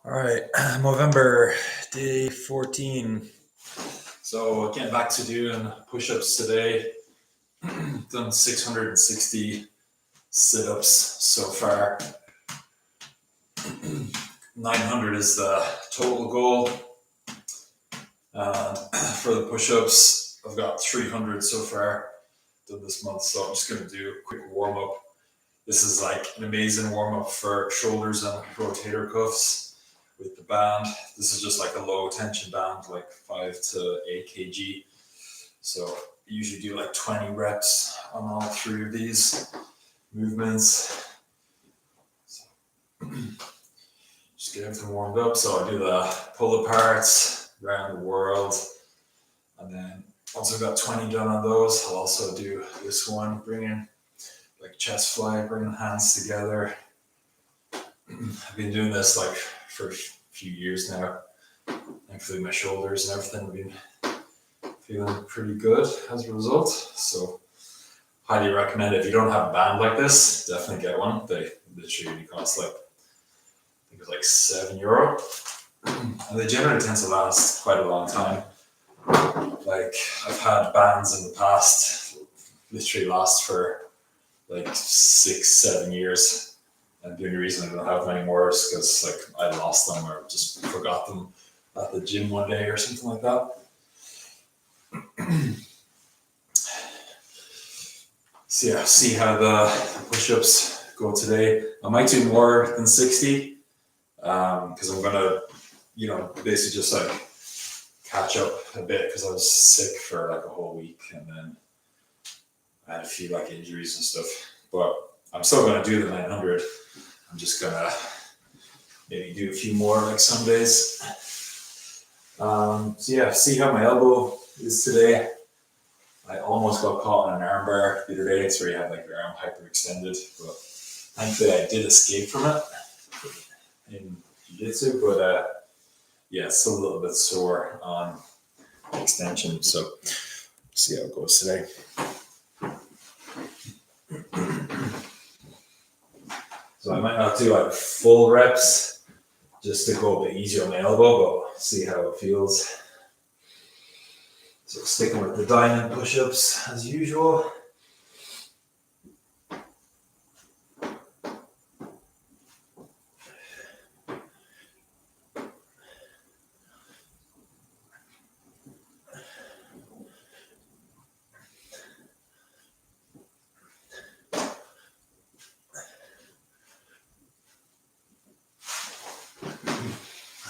All right, Movember, day 14. So getting back to doing push-ups today. Done 660 sit-ups so far. 900 is the total goal. For the push-ups, I've got 300 so far done this month, so I'm just going to do a quick warm-up. This is like an amazing warm-up for shoulders and rotator cuffs with the band. This is just like a low tension band, like 5 to 8 kg. So I usually do like 20 reps on all three of these movements. So just get everything warmed up. So I do the pull aparts around the world. And then once I've got 20 done on those, I'll also do this one, bringing like chest fly, bringing hands together. I've been doing this like for a few years now. Thankfully my shoulders and everything have been feeling pretty good as a result. So highly recommend it. If you don't have a band like this, definitely get one. They literally cost like, I think it's like €7. And they generally tend to last quite a long time. Like I've had bands in the past literally last for like 6-7 years, and the only reason I don't have them anymore is because like I lost them or just forgot them at the gym one day or something like that. So yeah, see how the push-ups go today. I might do more than 60 because I'm gonna, basically just like catch up a bit because I was sick for like a whole week and then I had a few like injuries and stuff. But I'm still gonna do the 900. I'm just gonna maybe do a few more like some days. So yeah, see how my elbow is today. I almost got caught in an arm bar the other day. It's where you have like your arm hyperextended, but thankfully I did escape from it in jiu-jitsu. But yeah, it's still a little bit sore on extension. So see how it goes today. So I might not do like full reps just to go a bit easier on my elbow, but see how it feels. So sticking with the diamond push-ups as usual.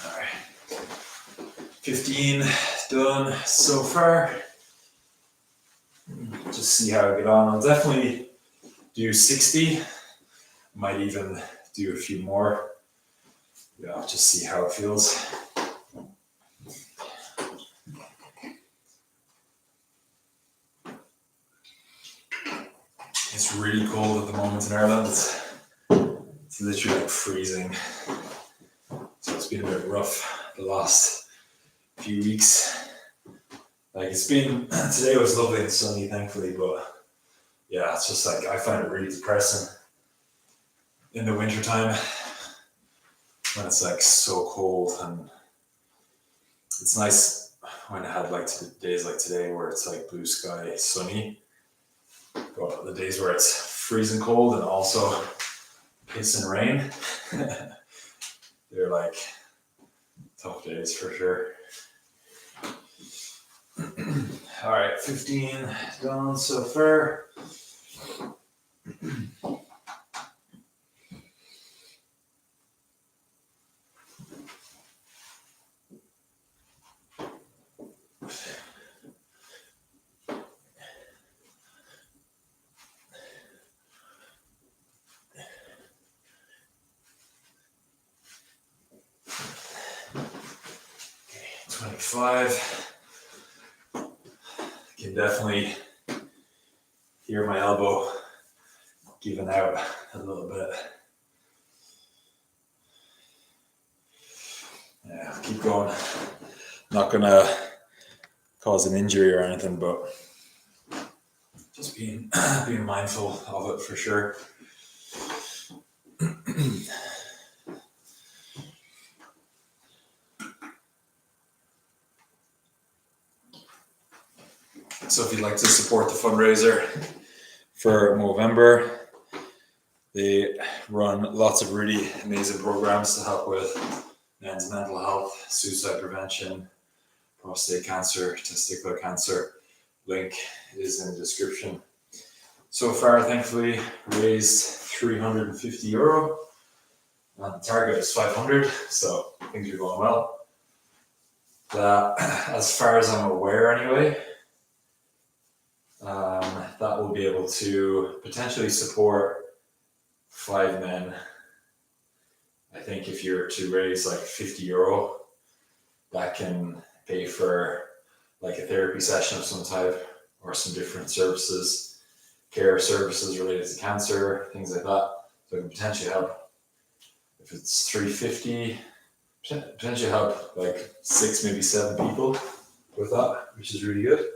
All right, 15 done so far. Just see how I get on. I'll definitely do 60. Might even do a few more. Yeah, just see how it feels. It's really cold at the moment in Ireland. It's literally like freezing. So it's been a bit rough the last few weeks. Like today was lovely and sunny, thankfully, but yeah, it's just like, I find it really depressing in the wintertime when it's like so cold, and it's nice when I had like days like today where it's like blue sky, sunny, but the days where it's freezing cold and also pissing rain, they're like tough days for sure. All right, 15 done so far. Okay, 25. Can definitely hear my elbow giving out a little bit. Yeah, keep going. Not gonna cause an injury or anything, but just being mindful of it for sure. So if you'd like to support the fundraiser for Movember, they run lots of really amazing programs to help with men's mental health, suicide prevention, prostate cancer, testicular cancer. Link is in the description. So far, thankfully, raised €350, and the target is 500, so things are going well. As far as I'm aware anyway, that will be able to potentially support 5 men. I think if you're to raise like €50, that can pay for like a therapy session of some type or some different services, care services related to cancer, things like that. So it can potentially help. If it's 350, potentially help like 6, maybe 7 people with that, which is really good.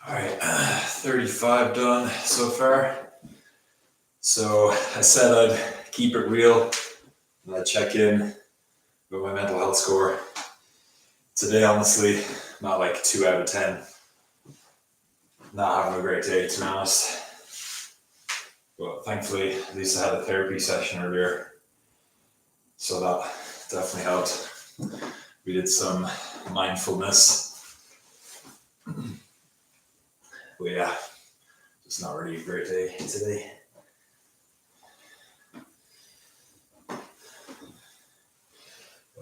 All right, 35 done so far. So I said I'd keep it real and I'd check in with my mental health score. Today, honestly, not like 2 out of 10. Not having a great day, to be honest. But thankfully, at least I had a therapy session earlier. So that definitely helped. We did some mindfulness. But yeah, just not really a great day today. I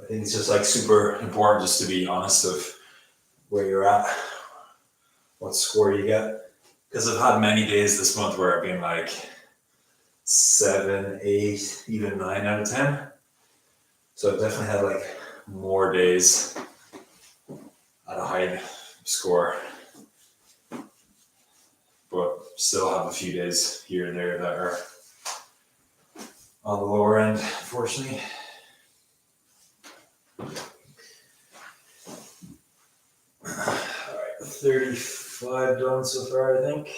think it's just like super important just to be honest of where you're at, what score you get. Because I've had many days this month where I've been like 7, 8, even 9 out of 10. So I've definitely had like more days at a high score. But still have a few days here and there that are on the lower end, unfortunately. Alright, 35 done so far, I think.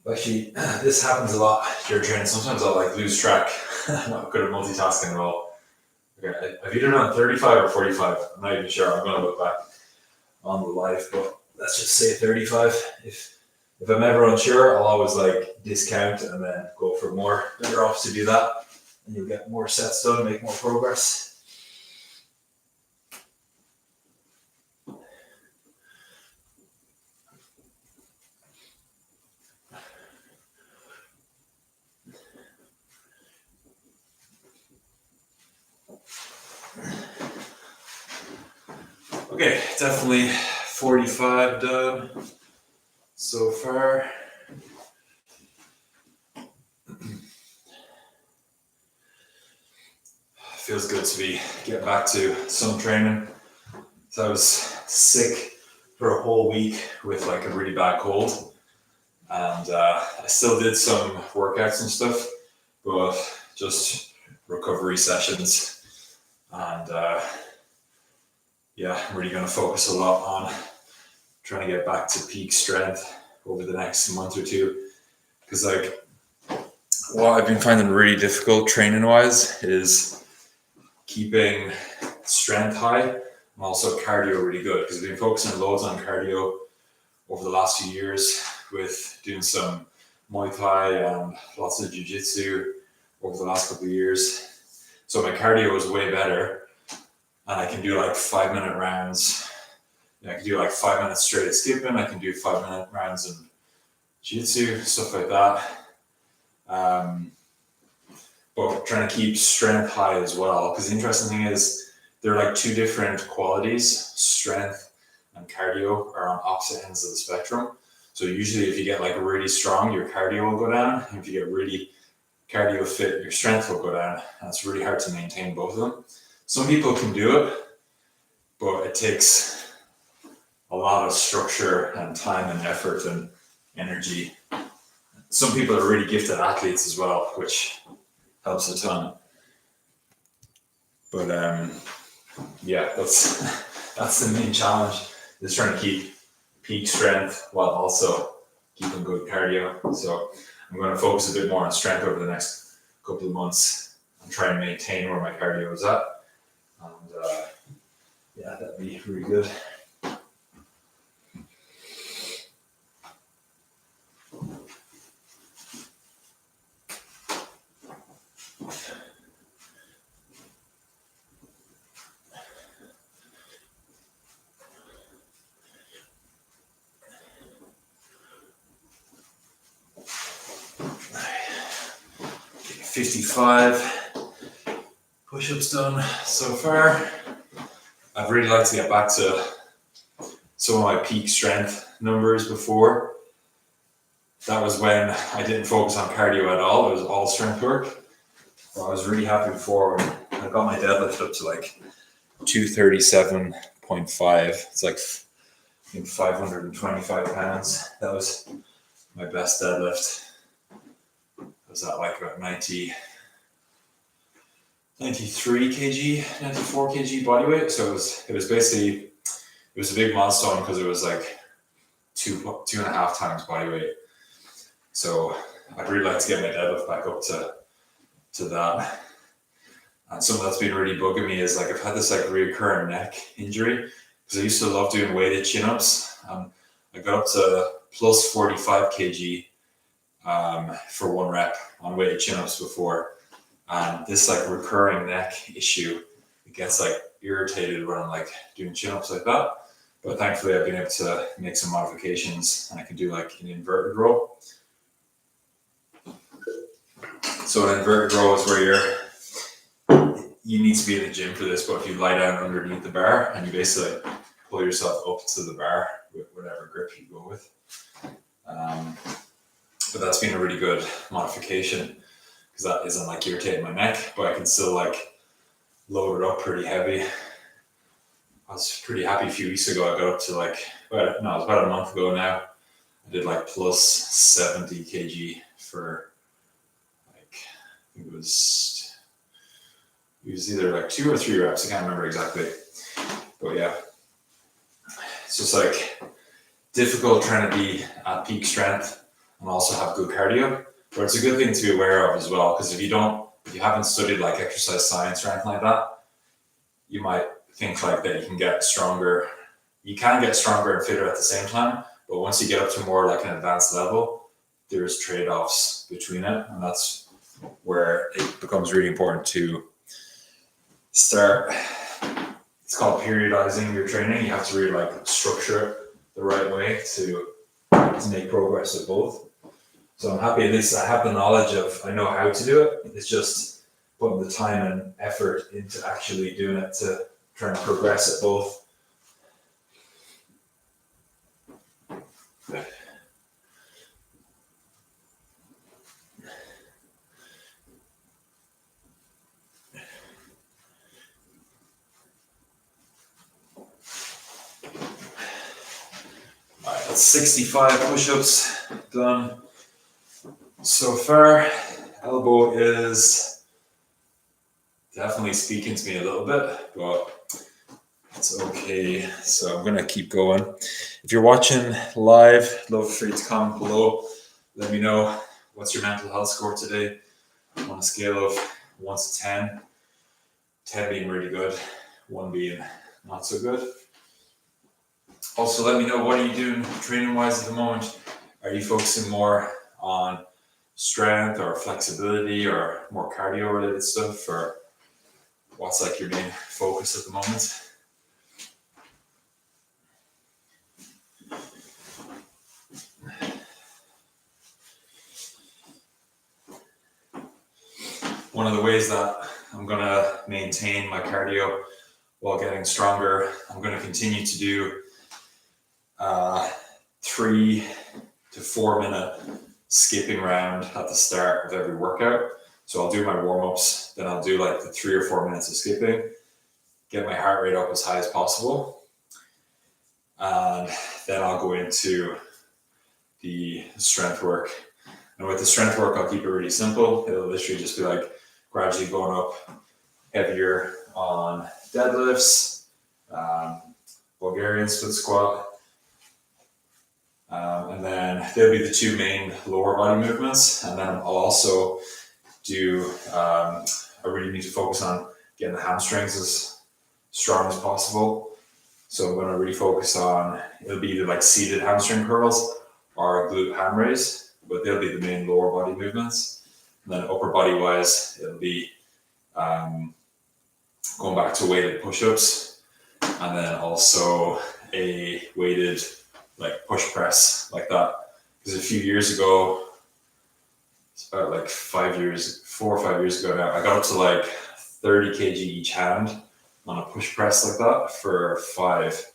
Actually, this happens a lot during training. Sometimes I'll like lose track. I'm not good at multitasking at all. Okay, I've either done 35 or 45. I'm not even sure. I'm going to look back on the live, but let's just say 35. If I'm ever unsure, I'll always like discount and then go for more. Better off to do that, and you'll get more sets done, make more progress. Okay, definitely 45 done so far. Feels good to be getting back to some training. So I was sick for a whole week with like a really bad cold, and I still did some workouts and stuff, but just recovery sessions. And yeah, I'm really going to focus a lot on trying to get back to peak strength over the next month or two. Because like what I've been finding really difficult training wise is keeping strength high and also cardio really good. Because I've been focusing loads on cardio over the last few years with doing some Muay Thai and lots of Jiu-Jitsu over the last couple of years. So my cardio is way better. And I can do like 5-minute rounds. I can do like 5 minutes straight at skipping. I can do 5-minute rounds in jiu-jitsu, stuff like that. But trying to keep strength high as well. Because the interesting thing is they're like 2 different qualities. Strength and cardio are on opposite ends of the spectrum. So usually if you get like really strong, your cardio will go down. And if you get really cardio fit, your strength will go down. And it's really hard to maintain both of them. Some people can do it, but it takes a lot of structure and time and effort and energy. Some people are really gifted athletes as well, which helps a ton. But yeah, that's the main challenge, is trying to keep peak strength while also keeping good cardio. So I'm going to focus a bit more on strength over the next couple of months and try and maintain where my cardio is at. And yeah, that'd be really good. Okay, 55 push-ups done so far. I'd really like to get back to some of my peak strength numbers before. That was when I didn't focus on cardio at all. It was all strength work. Well, I was really happy before when I got my deadlift up to like 237.5. It's like, I think, 525 pounds. That was my best deadlift. I was at like about 93 kg, 94 kg body weight. So it was basically, it was a big milestone because it was like two and a half times body weight. So I'd really like to get my deadlift back up to that. And something that's been really bugging me is like I've had this like recurring neck injury because I used to love doing weighted chin-ups. I got up to plus 45 kg for one rep on weighted chin-ups before. And this like recurring neck issue, it gets like irritated when I'm like doing chin-ups like that. But thankfully I've been able to make some modifications and I can do like an inverted row. So an inverted row is where you need to be in the gym for this, but if you lie down underneath the bar and you basically pull yourself up to the bar with whatever grip you go with. But that's been a really good modification because that isn't like irritating my neck, but I can still like load it up pretty heavy. I was pretty happy a few weeks ago. I got up to like, it was about a month ago now. I did like plus 70 kg for like, I think it was either like 2 or 3 reps. I can't remember exactly. But yeah, it's just like difficult trying to be at peak strength and also have good cardio. But it's a good thing to be aware of as well, because if you haven't studied like exercise science or anything like that, you might think like that you can get stronger. You can get stronger and fitter at the same time, but once you get up to more like an advanced level, there's trade-offs between it, and that's where it becomes really important to start. It's called periodizing your training. You have to really like structure it the right way to make progress at both. So I'm happy at least I have the knowledge of, I know how to do it. It's just putting the time and effort into actually doing it to try and progress at both. All right, that's 65 push-ups done so far. Elbow is definitely speaking to me a little bit, but it's okay. So I'm going to keep going. If you're watching live, love for you to comment below. Let me know what's your mental health score today on a scale of 1 to 10. 10 being really good, 1 being not so good. Also, let me know, what are you doing training-wise at the moment? Are you focusing more on strength or flexibility or more cardio-related stuff, or what's like your main focus at the moment? One of the ways that I'm going to maintain my cardio while getting stronger, I'm going to continue to do 3 to 4 minute skipping round at the start of every workout. So I'll do my warm-ups, then I'll do like the 3 or 4 minutes of skipping, get my heart rate up as high as possible. And then I'll go into the strength work. And with the strength work, I'll keep it really simple. It'll literally just be like gradually going up heavier on deadlifts, Bulgarian split squat, and then there'll be the two main lower body movements. And then I'll also do, I really need to focus on getting the hamstrings as strong as possible. So I'm going to really focus on, it'll be either like seated hamstring curls or glute ham raise, but they'll be the main lower body movements. And then upper body wise, it'll be going back to weighted push-ups, and then also a weighted like push press like that. Because a few years ago, it's about like 4 or 5 years ago now, I got up to like 30 kg each hand on a push press like that for 5.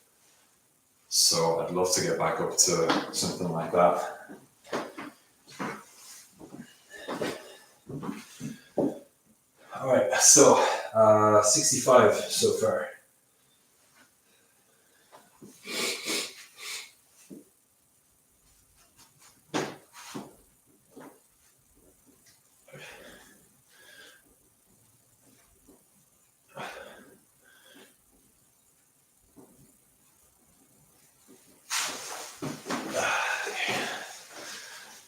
So I'd love to get back up to something like that. All right, so 65 so far.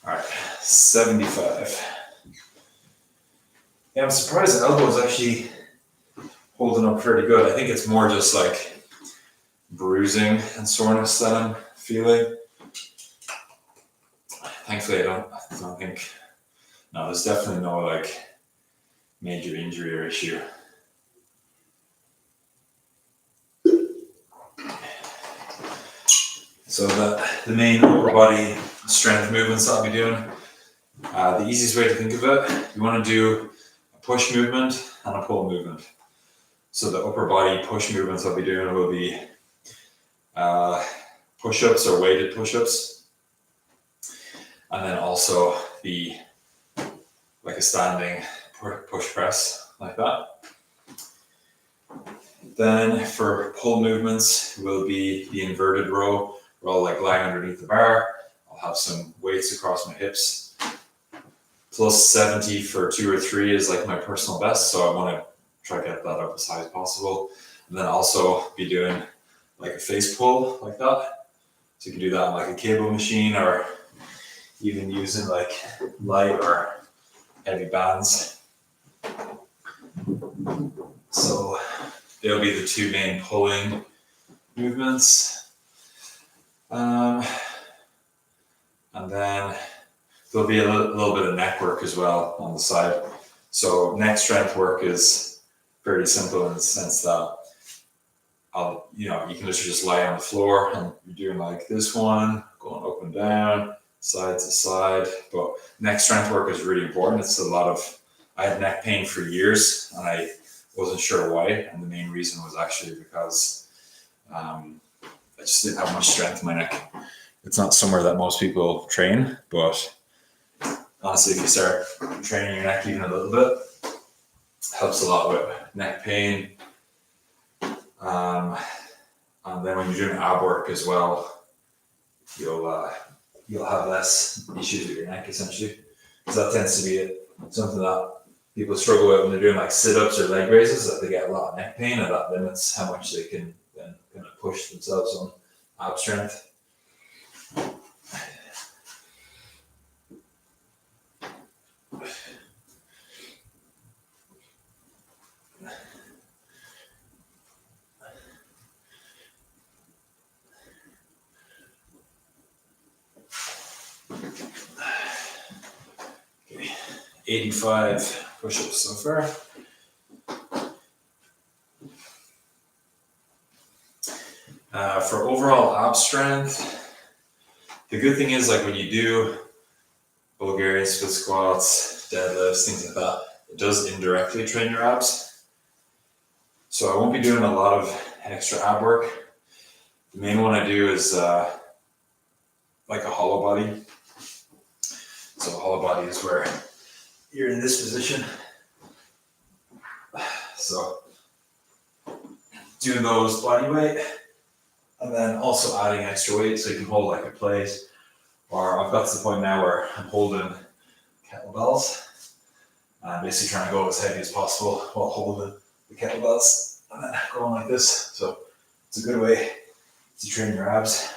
All right, 75. Yeah, I'm surprised the elbow is actually holding up pretty good. I think it's more just like bruising and soreness that I'm feeling. Thankfully, I don't think, no, there's definitely no like major injury or issue. So the main upper body strength movements I'll be doing, the easiest way to think of it, you want to do a push movement and a pull movement. So the upper body push movements I'll be doing will be push-ups or weighted push-ups, and then also the like a standing push press like that. Then for pull movements will be the inverted row, where I'll like lie underneath the bar. I'll have some weights across my hips. Plus 70 for 2 or 3 is like my personal best, so I want to try to get that up as high as possible. And then also be doing like a face pull like that. So you can do that on like a cable machine, or even using like light or heavy bands. So they'll be the two main pulling movements. And then there'll be a little bit of neck work as well on the side. So neck strength work is pretty simple in the sense that you can literally just lie on the floor and you're doing like this one, going up and down, side to side. But neck strength work is really important. I had neck pain for years and I wasn't sure why. And the main reason was actually because I just didn't have much strength in my neck. It's not somewhere that most people train, but honestly, if you start training your neck even a little bit, it helps a lot with neck pain. And then when you're doing ab work as well, you'll have less issues with your neck essentially, because that tends to be something that people struggle with when they're doing like sit-ups or leg raises, that they get a lot of neck pain, and that limits how much they can then kind of push themselves on ab strength. Okay, 85 push-ups so far. For overall ab strength, the good thing is like when you do Bulgarian split squats, deadlifts, things like that, it does indirectly train your abs. So I won't be doing a lot of extra ab work. The main one I do is like a hollow body. So a hollow body is where you're in this position. So doing those body weight, And then also adding extra weight so you can hold like a plate. Or I've got to the point now where I'm holding kettlebells. I'm basically trying to go as heavy as possible while holding the kettlebells and then going like this. So it's a good way to train your abs.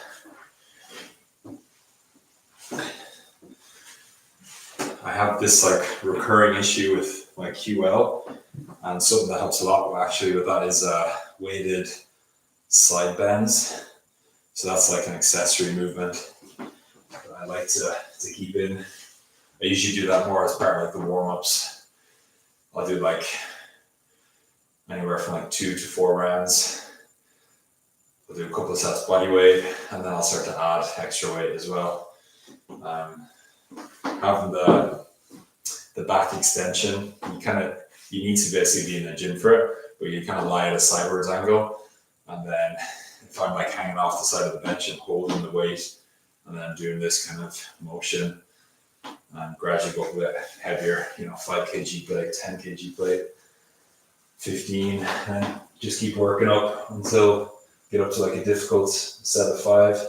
I have this like recurring issue with my QL, and something that helps a lot actually with that is weighted side bends. So that's like an accessory movement that I like to keep in. I usually do that more as part of like the warm-ups. I'll do like anywhere from like 2 to 4 rounds. I'll do a couple of sets body weight, and then I'll start to add extra weight as well. Having the back extension, you need to basically be in the gym for it, but you kind of lie at a sideways angle, and then if I'm like hanging off the side of the bench and holding the weight, and then doing this kind of motion, and gradually go up a bit heavier, 5 kg plate, 10 kg plate, 15, and just keep working up until get up to like a difficult set of 5.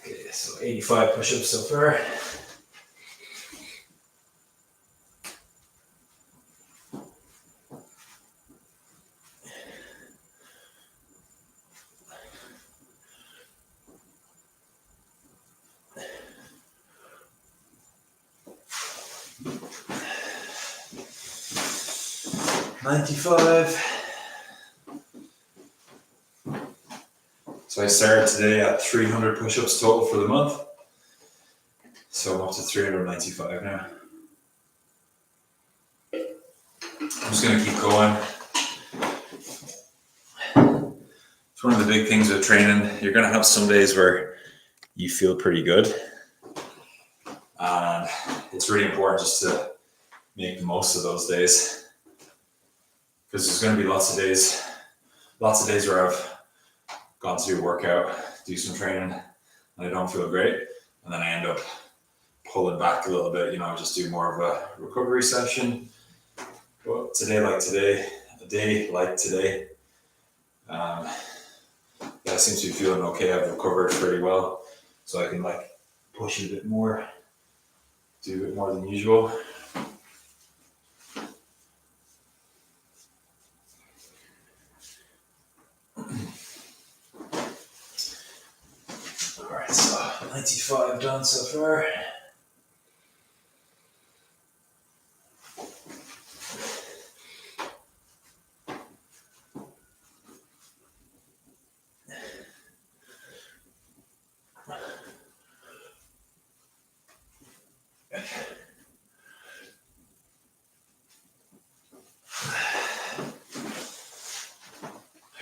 Okay, so 85 push-ups so far. So I started today at 300 push-ups total for the month. So I'm up to 395 now. I'm just going to keep going. It's one of the big things with training. You're going to have some days where you feel pretty good. And it's really important just to make the most of those days. Because there's going to be lots of days where I've gone to do a workout, do some training, and I don't feel great. And then I end up pulling back a little bit, just do more of a recovery session. But a day like today, I seem to be feeling okay. I've recovered pretty well, so I can like push a bit more, do a bit more than usual. All right, so 95 done so far.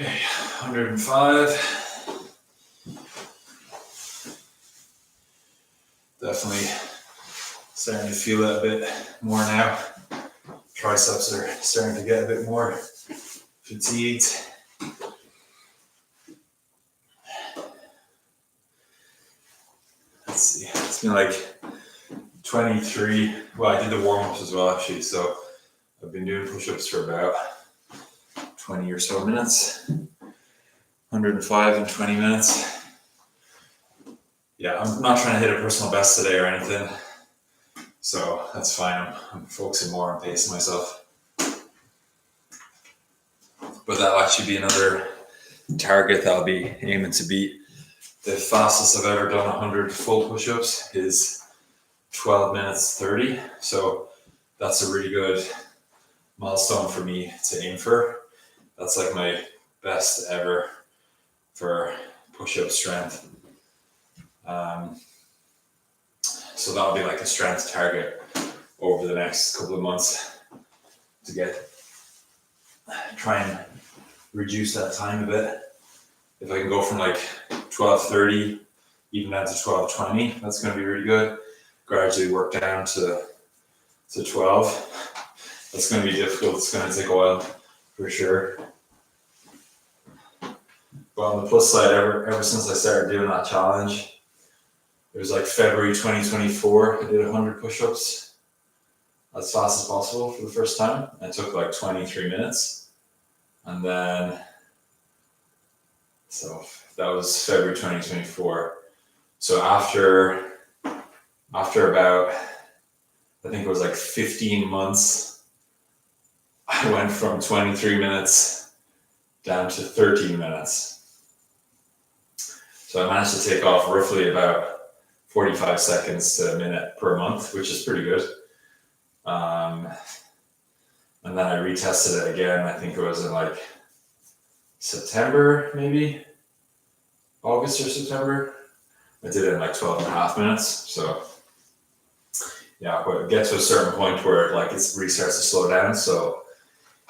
Okay, 105. Definitely starting to feel it a bit more now. Triceps are starting to get a bit more fatigued. Let's see, it's been like 23. Well, I did the warm-ups as well actually, so I've been doing push-ups for about 20 or so minutes. 105 in 20 minutes. Yeah, I'm not trying to hit a personal best today or anything, so that's fine. I'm focusing more on pacing myself. But that'll actually be another target that I'll be aiming to beat. The fastest I've ever done 100 full push-ups is 12 minutes 30. So that's a really good milestone for me to aim for. That's like my best ever for push-up strength. So that'll be like a strength target over the next couple of months to try and reduce that time a bit. If I can go from like 12:30 even down to 12:20, that's going to be really good. Gradually work down to 12. That's going to be difficult. It's going to take a while for sure. But on the plus side, ever since I started doing that challenge, it was like February 2024, I did 100 push-ups. as fast as possible for the first time. It took like 23 minutes. And then, so that was February 2024. So after about, I think it was like 15 months, I went from 23 minutes down to 13 minutes. So I managed to take off roughly about 45 seconds to a minute per month, which is pretty good. And then I retested it again. I think it was in like September, maybe August or September. I did it in like 12 and a half minutes. So yeah, but it gets to a certain point where like it really starts to slow down. So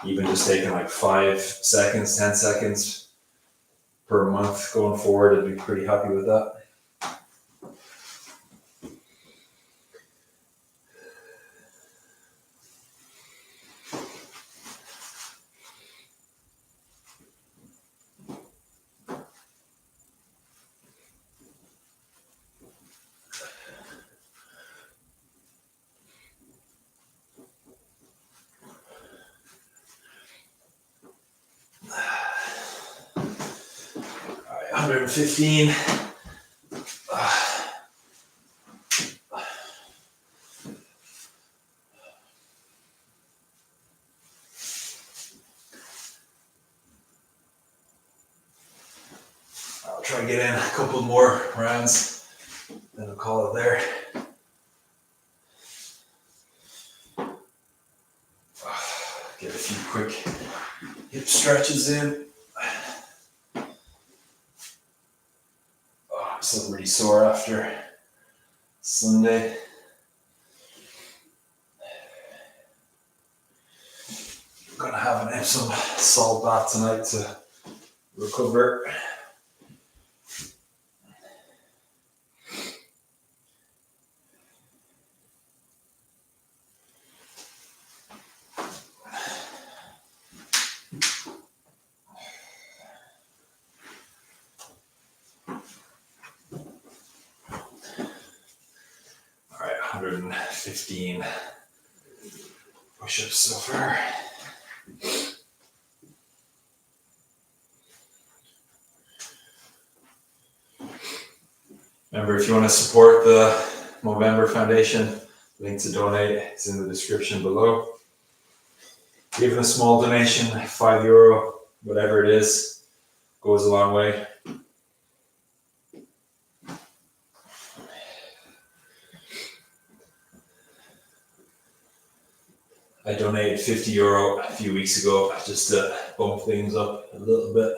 even just taking like 5 seconds, 10 seconds per month going forward, I'd be pretty happy with that. All right, 115. I'll try and get in a couple more rounds, then I'll call it there. Get a few quick hip stretches in. I'm still really sore after Sunday. I'm gonna have an Epsom salt bath tonight to recover. All right, 115 push-ups so far. Remember, if you want to support the Movember Foundation, link to donate is in the description below. Even a small donation, €5, whatever it is, goes a long way. I donated €50 a few weeks ago just to bump things up a little bit.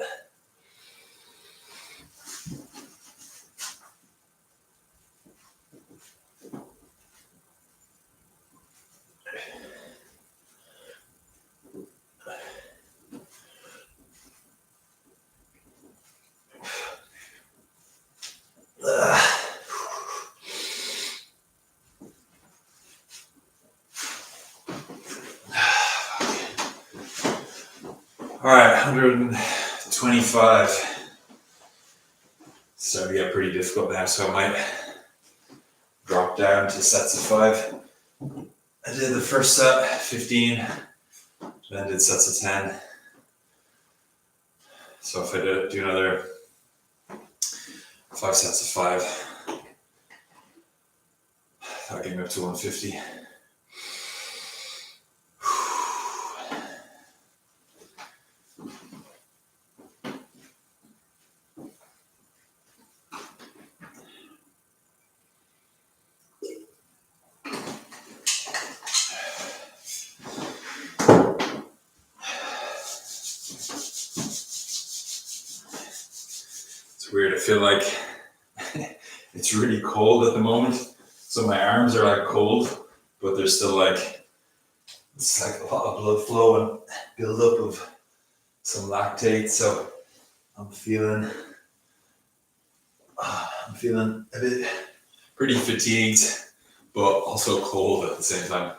All right, 125. Starting to get pretty difficult now, so I might drop down to sets of 5. I did the first set, 15, then did sets of 10. So if I do another 5 sets of 5, that'll get me up to 150. Weird. I feel like it's really cold at the moment, so my arms are like cold, but there's still like it's like a lot of blood flow and build up of some lactate. So I'm feeling a bit pretty fatigued, but also cold at the same time.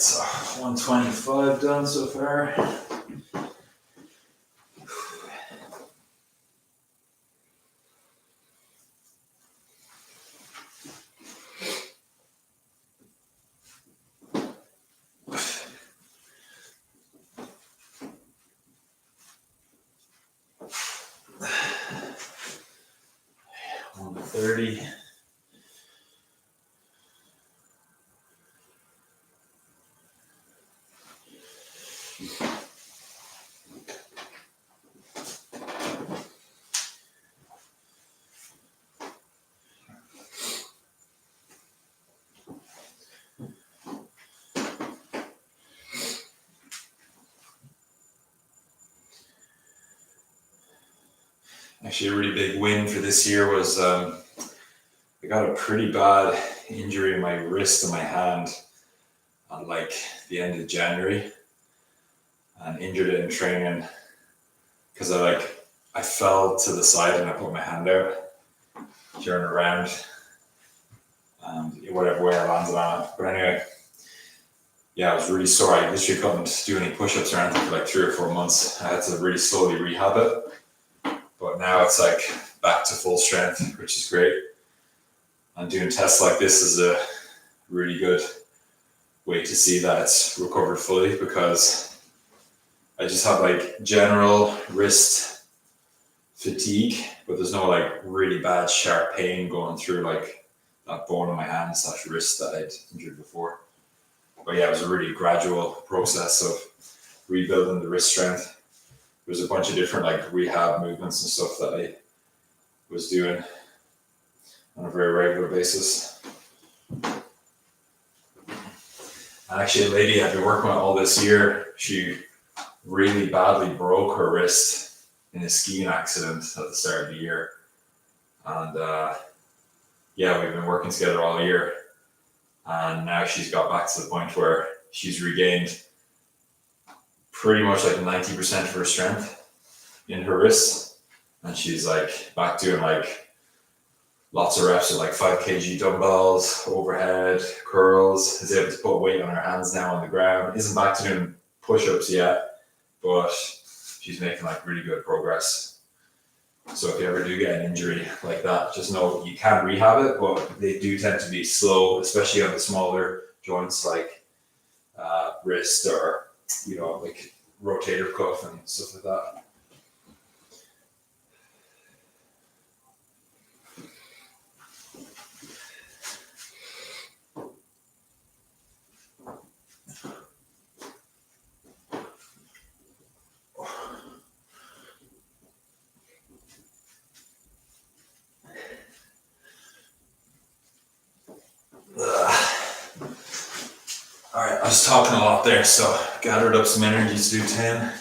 so 125 done so far. $130. Actually, a really big win for this year was I got a pretty bad injury in my wrist and my hand on like the end of January, and injured it in training because I fell to the side and I put my hand out during a round, and whatever way I landed on it. But anyway, yeah, I was really sore. I literally couldn't do any push-ups or anything for like 3 or 4 months. I had to really slowly rehab it. But now it's like back to full strength, which is great. And doing tests like this is a really good way to see that it's recovered fully, because I just have like general wrist fatigue, but there's no like really bad sharp pain going through like that bone in my hand / wrist that I'd injured before. But yeah, it was a really gradual process of rebuilding the wrist strength. There's a bunch of different like rehab movements and stuff that I was doing on a very regular basis. And actually, a lady I've been working with all this year, she really badly broke her wrist in a skiing accident at the start of the year. And yeah, we've been working together all year. And now she's got back to the point where she's regained pretty much like 90% of her strength in her wrists. And she's like back doing like lots of reps with like 5 kg dumbbells, overhead, curls, is able to put weight on her hands now on the ground. Isn't back to doing push-ups yet, but she's making like really good progress. So if you ever do get an injury like that, just know you can rehab it, but they do tend to be slow, especially on the smaller joints like wrist or, like rotator cuff and stuff like that. All right, I was talking a lot there, so gathered up some energy to do 10.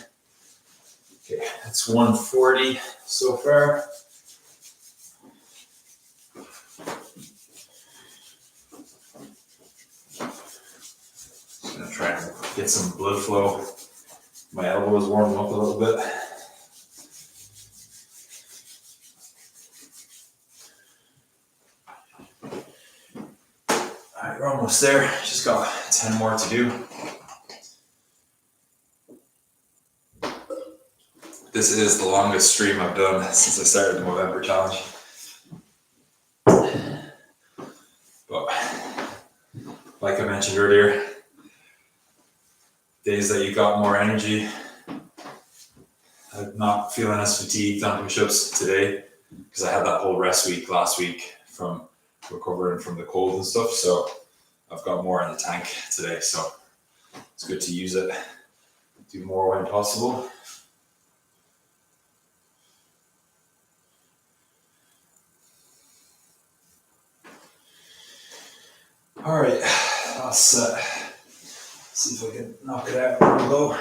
Okay, that's 140 so far. Just gonna try and get some blood flow. My elbow is warming up a little bit. All right, we're almost there. Just got 10 more to do. This is the longest stream I've done since I started the Movember challenge. But like I mentioned earlier, days that you got more energy, I'm not feeling as fatigued on push-ups today because I had that whole rest week last week from recovering from the cold and stuff. So I've got more in the tank today. So it's good to use it. Do more when possible. All right, last set. See if I can knock it out real low.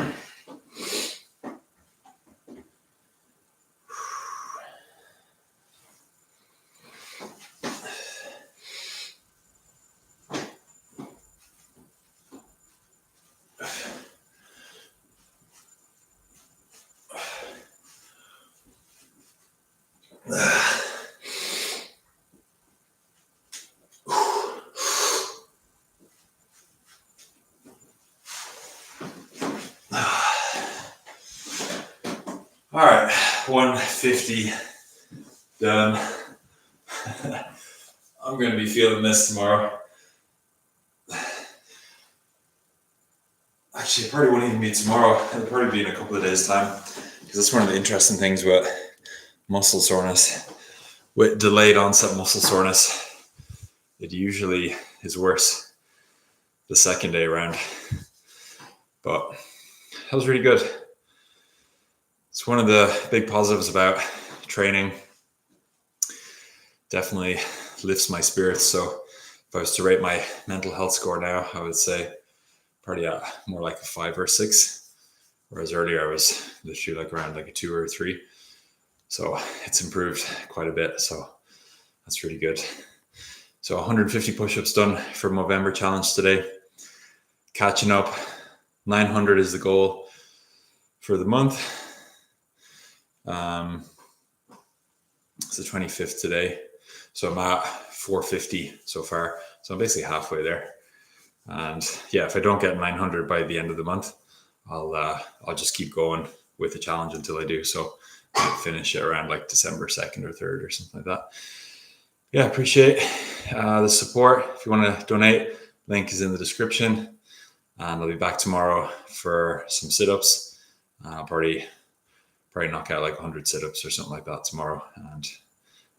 All right, 150 done. I'm going to be feeling this tomorrow. Actually, it probably won't even be tomorrow. It'll probably be in a couple of days' time. Because that's one of the interesting things with muscle soreness. With delayed onset muscle soreness, it usually is worse the second day around. But that was really good. It's one of the big positives about training. Definitely lifts my spirits. So if I was to rate my mental health score now, I would say probably more like a 5 or 6. Whereas earlier I was literally like around like a 2 or a 3. So it's improved quite a bit. So that's really good. So 150 push-ups done for Movember challenge today. Catching up. 900 is the goal for the month. It's the 25th today. So I'm at 450 so far. So I'm basically halfway there. And yeah, if I don't get 900 by the end of the month, I'll just keep going with the challenge until I do. So I'll finish it around like December 2nd or 3rd or something like that. Yeah, appreciate the support. If you want to donate, link is in the description. And I'll be back tomorrow for some sit-ups. I'll probably knock out like 100 sit-ups or something like that tomorrow. And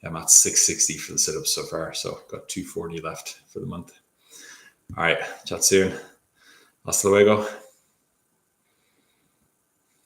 I'm at 660 for the sit-ups so far. So got 240 left for the month. All right, chat soon. Hasta luego.